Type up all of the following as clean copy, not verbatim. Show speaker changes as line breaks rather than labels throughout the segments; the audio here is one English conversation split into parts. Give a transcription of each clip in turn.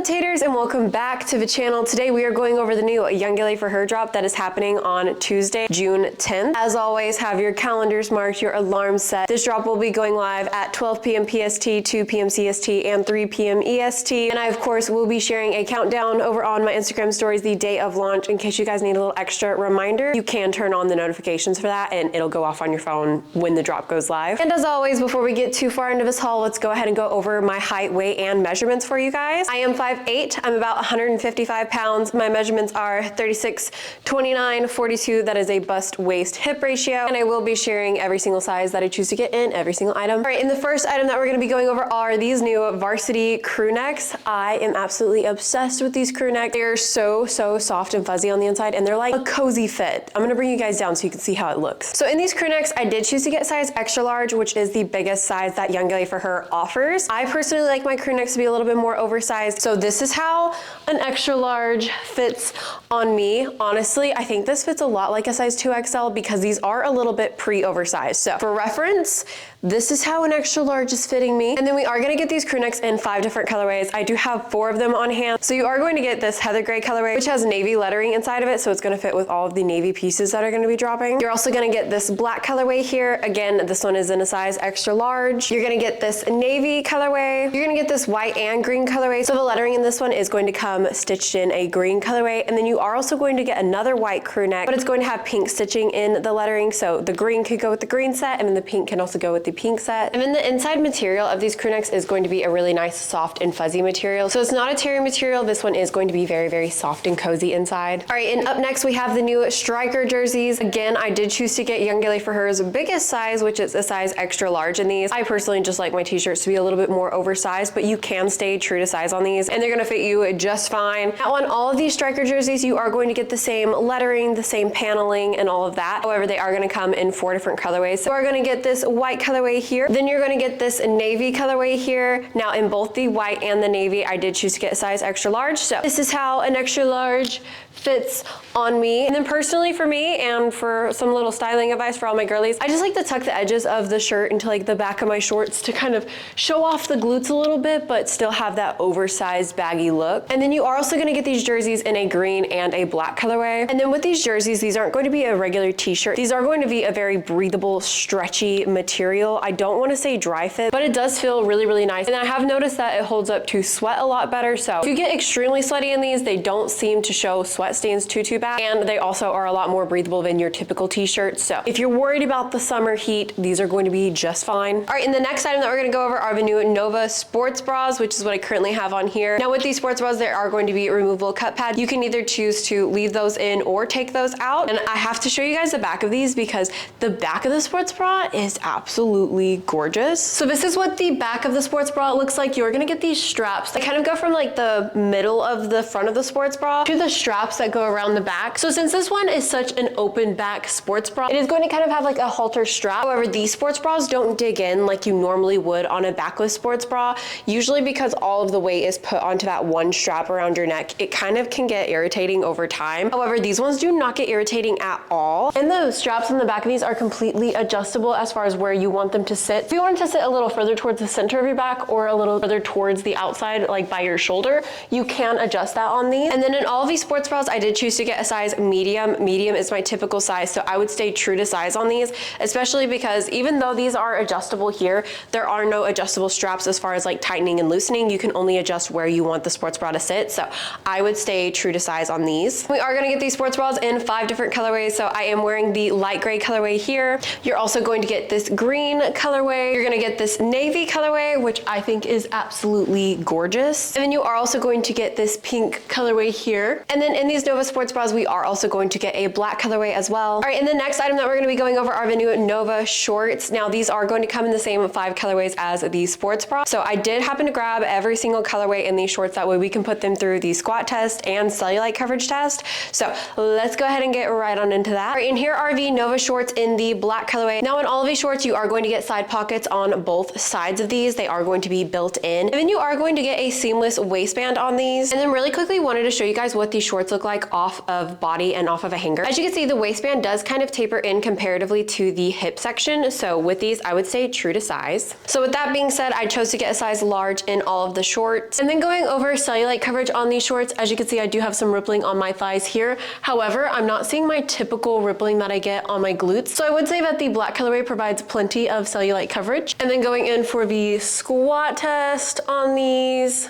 up, Taters, and welcome back to the channel. Today we are going over the new Youngla for Her drop that is happening on Tuesday, June 10th. As always, have your calendars marked, your alarms set. This drop will be going live at 12 p.m. PST, 2 p.m. CST, and 3 p.m. EST. And I, of course, will be sharing a countdown over on my Instagram stories the day of launch in case you guys need a little extra reminder. You can turn on the notifications for that and it'll go off on your phone when the drop goes live. And as always, before we get too far into this haul, let's go ahead and go over my height, weight, and measurements for you guys. I am 5'8". I'm about 155 pounds. My measurements are 36, 29, 42. That is a bust waist hip ratio. And I will be sharing every single size that I choose to get in every single item. All right, and the first item that we're gonna be going over are these new varsity crew necks. I am absolutely obsessed with these crew necks. They're so soft and fuzzy on the inside, and they're like a cozy fit. I'm gonna bring you guys down so you can see how it looks. So in these crew necks, I did choose to get size extra large, which is the biggest size that Youngla for Her offers. I personally like my crew necks to be a little bit more oversized. So this is how an extra large fits on me. Honestly, I think this fits a lot like a size 2XL because these are a little bit pre-oversized. So for reference, this is how an extra large is fitting me. And then we are gonna get these crew necks in 5 different colorways. I do have 4 of them on hand. So you are going to get this heather gray colorway, which has navy lettering inside of it. So it's gonna fit with all of the navy pieces that are gonna be dropping. You're also gonna get this black colorway here. Again, this one is in a size extra large. You're gonna get this navy colorway. You're gonna get this white and green colorway. So the lettering in this one is going to come stitched in a green colorway. And then you are also going to get another white crew neck, but it's going to have pink stitching in the lettering. So the green could go with the green set, and then the pink can also go with the pink set. And then the inside material of these crew necks is going to be a really nice soft and fuzzy material. So it's not a terry material. This one is going to be very soft and cozy inside. All right, and up next we have the new striker jerseys. Again, I did choose to get Youngla for Her's biggest size, which is a size extra large in these. I personally just like my t-shirts to be a little bit more oversized, but you can stay true to size on these and they're gonna fit you just fine. Now on all of these striker jerseys, you are going to get the same lettering, the same paneling, and all of that. However, they are gonna come in 4 different colorways. So we're gonna get this white colorway here. Then you're gonna get this navy colorway here. Now in both the white and the navy, I did choose to get a size extra large. So this is how an extra large fits on me. And then personally for me, and for some little styling advice for all my girlies, I just like to tuck the edges of the shirt into like the back of my shorts to kind of show off the glutes a little bit, but still have that oversized baggy look. And then you are also gonna get these jerseys in a green and a black colorway. And then with these jerseys, these aren't going to be a regular t-shirt. These are going to be a very breathable, stretchy material. I don't wanna say dry fit, but it does feel really nice. And I have noticed that it holds up to sweat a lot better. So if you get extremely sweaty in these, they don't seem to show sweat stains too bad, and they also are a lot more breathable than your typical t-shirts. So if you're worried about the summer heat, these are going to be just fine. All right, and the next item that we're going to go over are the new Nova sports bras, which is what I currently have on here. Now with these sports bras, there are going to be removable cup pads. You can either choose to leave those in or take those out, and I have to show you guys the back of these because the back of the sports bra is absolutely gorgeous. So this is what the back of the sports bra looks like. You're going to get these straps that kind of go from like the middle of the front of the sports bra to the straps that go around the back. So since this one is such an open back sports bra, it is going to kind of have like a halter strap. However, these sports bras don't dig in like you normally would on a backless sports bra. Usually because all of the weight is put onto that one strap around your neck, it kind of can get irritating over time. However, these ones do not get irritating at all. And the straps on the back of these are completely adjustable as far as where you want them to sit. If you want them to sit a little further towards the center of your back or a little further towards the outside, like by your shoulder, you can adjust that on these. And then in all of these sports bras, I did choose to get a size medium. Medium is my typical size, so I would stay true to size on these, especially because even though these are adjustable here, there are no adjustable straps as far as like tightening and loosening. You can only adjust where you want the sports bra to sit, so I would stay true to size on these. We are gonna get these sports bras in 5 different colorways, so I am wearing the light gray colorway here. You're also going to get this green colorway. You're gonna get this navy colorway, which I think is absolutely gorgeous. And then you are also going to get this pink colorway here. And then in these Nova sports bras, we are also going to get a black colorway as well. All right, and the next item that we're gonna be going over are the new Nova shorts. Now these are going to come in the same 5 colorways as the sports bra. So I did happen to grab every single colorway in these shorts. That way we can put them through the squat test and cellulite coverage test. So let's go ahead and get right on into that. All right, and here are the Nova shorts in the black colorway. Now in all of these shorts, you are going going to get side pockets on both sides of these. They are going to be built in. And then you are going to get a seamless waistband on these. And then really quickly wanted to show you guys what these shorts look like off of body and off of a hanger. As you can see, the waistband does kind of taper in comparatively to the hip section. So with these, I would say true to size. So with that being said, I chose to get a size large in all of the shorts. And then going over cellulite coverage on these shorts, as you can see, I do have some rippling on my thighs here. However, I'm not seeing my typical rippling that I get on my glutes. So I would say that the black colorway provides plenty of cellulite coverage. And then going in for the squat test on these,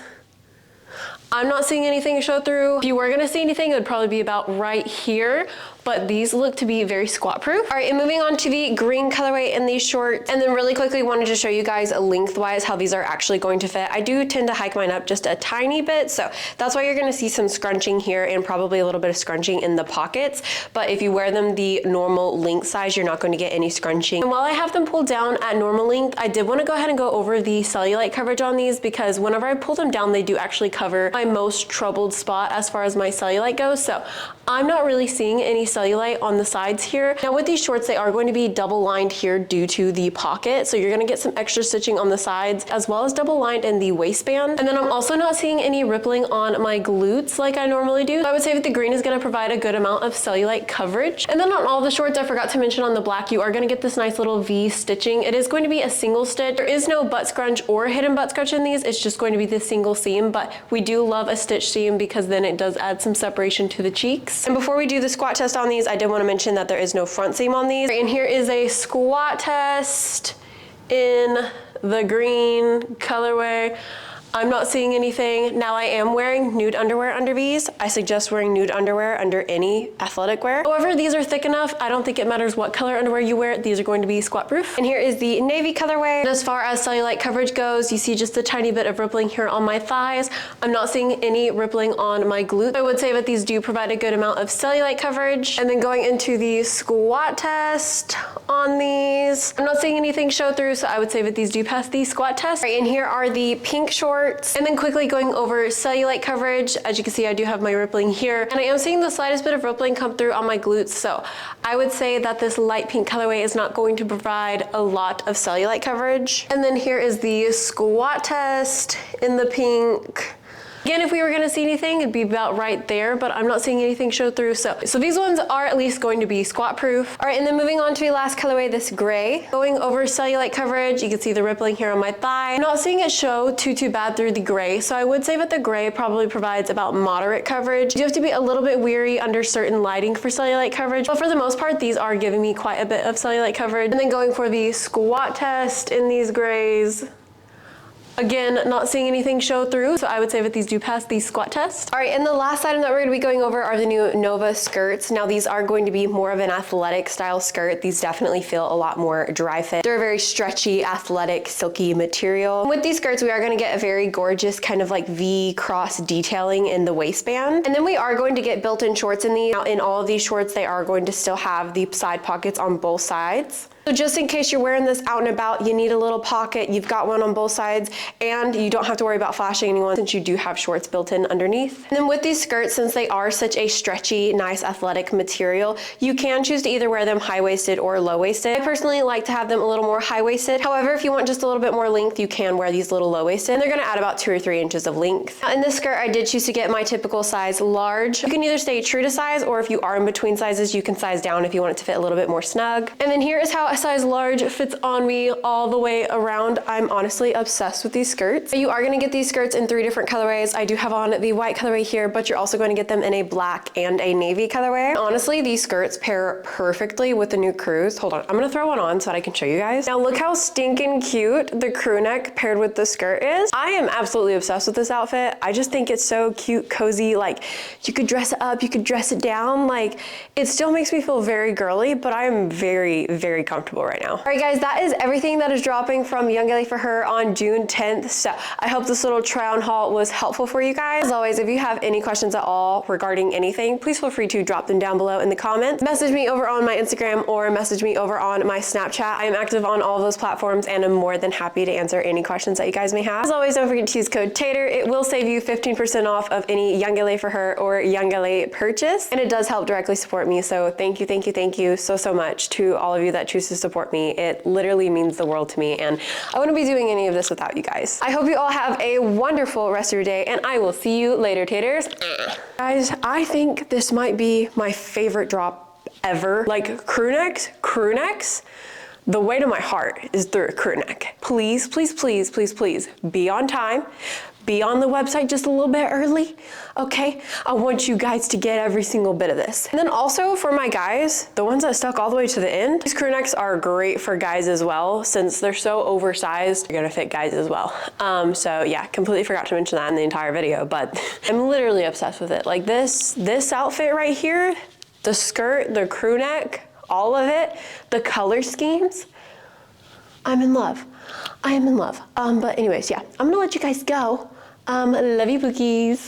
I'm not seeing anything show through. If you were gonna see anything, it would probably be about right here, but these look to be very squat proof. All right, and moving on to the green colorway in these shorts. And then really quickly wanted to show you guys lengthwise how these are actually going to fit. I do tend to hike mine up just a tiny bit, so that's why you're gonna see some scrunching here and probably a little bit of scrunching in the pockets. But if you wear them the normal length size, you're not going to get any scrunching. And while I have them pulled down at normal length, I did wanna go ahead and go over the cellulite coverage on these, because whenever I pull them down, they do actually cover my most troubled spot as far as my cellulite goes. So I'm not really seeing any cellulite on the sides here. Now with these shorts, they are going to be double lined here due to the pocket. So you're gonna get some extra stitching on the sides as well as double lined in the waistband. And then I'm also not seeing any rippling on my glutes like I normally do. So I would say that the green is gonna provide a good amount of cellulite coverage. And then on all the shorts, I forgot to mention on the black, you are gonna get this nice little V stitching. It is going to be a single stitch. There is no butt scrunch or hidden butt scrunch in these. It's just going to be this single seam, but we do love a stitch seam because then it does add some separation to the cheeks. And before we do the squat test on these, I did want to mention that there is no front seam on these. And here is a squat test in the green colorway. I'm not seeing anything. Now I am wearing nude underwear under these. I suggest wearing nude underwear under any athletic wear. However, these are thick enough. I don't think it matters what color underwear you wear. These are going to be squat proof. And here is the navy colorway. And as far as cellulite coverage goes, you see just a tiny bit of rippling here on my thighs. I'm not seeing any rippling on my glute. I would say that these do provide a good amount of cellulite coverage. And then going into the squat test on these, I'm not seeing anything show through, so I would say that these do pass the squat test. All right, and here are the pink shorts. And then quickly going over cellulite coverage. As you can see, I do have my rippling here, and I am seeing the slightest bit of rippling come through on my glutes. So I would say that this light pink colorway is not going to provide a lot of cellulite coverage. And then here is the squat test in the pink. Again, if we were gonna see anything, it'd be about right there, but I'm not seeing anything show through. So these ones are at least going to be squat proof. All right, and then moving on to the last colorway, this gray. Going over cellulite coverage, you can see the rippling here on my thigh. I'm not seeing it show too bad through the gray. So I would say that the gray probably provides about moderate coverage. You have to be a little bit weary under certain lighting for cellulite coverage, but for the most part, these are giving me quite a bit of cellulite coverage. And then going for the squat test in these grays. Again, not seeing anything show through, so I would say that these do pass the squat test. All right, and the last item that we're gonna be going over are the new Nova skirts. Now these are going to be more of an athletic style skirt. These definitely feel a lot more dry fit. They're a very stretchy, athletic, silky material. With these skirts, we are gonna get a very gorgeous kind of like V cross detailing in the waistband. And then we are going to get built-in shorts in these. Now in all of these shorts, they are going to still have the side pockets on both sides. So just in case you're wearing this out and about, you need a little pocket, you've got one on both sides, and you don't have to worry about flashing anyone since you do have shorts built in underneath. And then with these skirts, since they are such a stretchy, nice athletic material, you can choose to either wear them high-waisted or low-waisted. I personally like to have them a little more high-waisted. However, if you want just a little bit more length, you can wear these little low-waisted, and they're gonna add about 2 or 3 inches of length. Now in this skirt, I did choose to get my typical size large. You can either stay true to size, or if you are in between sizes, you can size down if you want it to fit a little bit more snug. And then here is how a size large fits on me all the way around. I'm honestly obsessed with these skirts. You are gonna get these skirts in 3 different colorways. I do have on the white colorway here, but you're also going to get them in a black and a navy colorway. Honestly, these skirts pair perfectly with the new crews. Hold on, I'm gonna throw one on so that I can show you guys. Now look how stinking cute the crew neck paired with the skirt is. I am absolutely obsessed with this outfit. I just think it's so cute, cozy. Like you could dress it up, you could dress it down. Like it still makes me feel very girly, but I am very, very comfortable right now. All right guys, that is everything that is dropping from Youngla for her on June 10th. So I hope this little try on haul was helpful for you guys. As always, if you have any questions at all regarding anything, please feel free to drop them down below in the comments. Message me over on my Instagram or message me over on my Snapchat. I am active on all of those platforms and I'm more than happy to answer any questions that you guys may have. As always, don't forget to use code TATER. It will save you 15% off of any Youngla for her or Youngla purchase. And it does help directly support me. So thank you so much to all of you that choose to to support me. It literally means the world to me, and I wouldn't be doing any of this without you guys. I hope you all have a wonderful rest of your day, and I will see you later, taters. Guys, I think this might be my favorite drop ever. Like crew necks, the way to my heart is through a crew neck. Please, please, please, please, please be on time. Be on the website just a little bit early, okay? I want you guys to get every single bit of this. And then also for my guys, the ones that stuck all the way to the end, these crew necks are great for guys as well. Since they're so oversized, they're gonna fit guys as well. So yeah, completely forgot to mention that in the entire video, but I'm literally obsessed with it. Like this outfit right here, the skirt, the crew neck, all of it, the color schemes, I'm in love. I am in love. But anyways, yeah, I'm gonna let you guys go. Love you, Pookies.